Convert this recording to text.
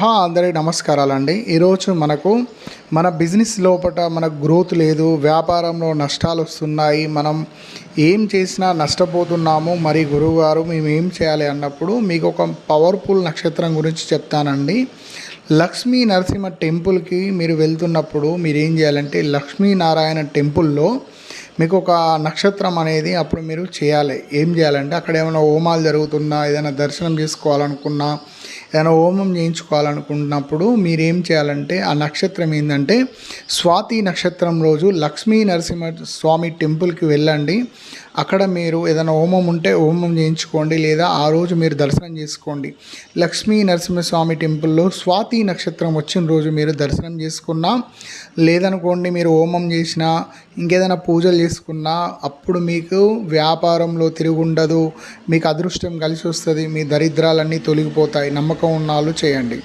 అందరికీ నమస్కారాలండి. ఈరోజు మన బిజినెస్ లోపల మనకు గ్రోత్ లేదు, వ్యాపారంలో నష్టాలు వస్తున్నాయి, మనం ఏం చేసినా నష్టపోతున్నాము, మరి గురువుగారు మేము ఏం చేయాలి అన్నప్పుడు మీకు ఒక పవర్ఫుల్ నక్షత్రం గురించి చెప్తానండి. లక్ష్మీ నరసింహ టెంపుల్కి మీరు వెళ్తున్నప్పుడు మీరు ఏం చేయాలంటే లక్ష్మీనారాయణ టెంపుల్లో మీకు ఒక నక్షత్రం అనేది అప్పుడు మీరు చేయాలి. ఏం చేయాలంటే అక్కడ ఏమైనా హోమాలు జరుగుతున్నా, ఏదైనా దర్శనం చేసుకోవాలనుకున్నా, ఏదైనా హోమం చేయించుకోవాలనుకున్నప్పుడు మీరేం చేయాలంటే ఆ నక్షత్రం ఏంటంటే స్వాతి నక్షత్రం రోజు లక్ష్మీ నరసింహ స్వామి టెంపుల్కి వెళ్ళండి. అక్కడ మీరు ఏదైనా హోమం ఉంటే హోమం చేయించుకోండి, లేదా ఆ రోజు మీరు దర్శనం చేసుకోండి. లక్ష్మీ నరసింహస్వామి టెంపుల్లో స్వాతి నక్షత్రం వచ్చిన రోజు మీరు దర్శనం చేసుకున్నా, లేదనుకోండి మీరు హోమం చేసినా, ఇంకేదైనా పూజలు చేసుకున్నా అప్పుడు మీకు వ్యాపారంలో తిరుగుండదు, మీకు అదృష్టం కలిసి వస్తుంది, మీ దరిద్రాలన్నీ తొలగిపోతాయి. నమ్మకం ఉన్న వాళ్ళు చేయండి.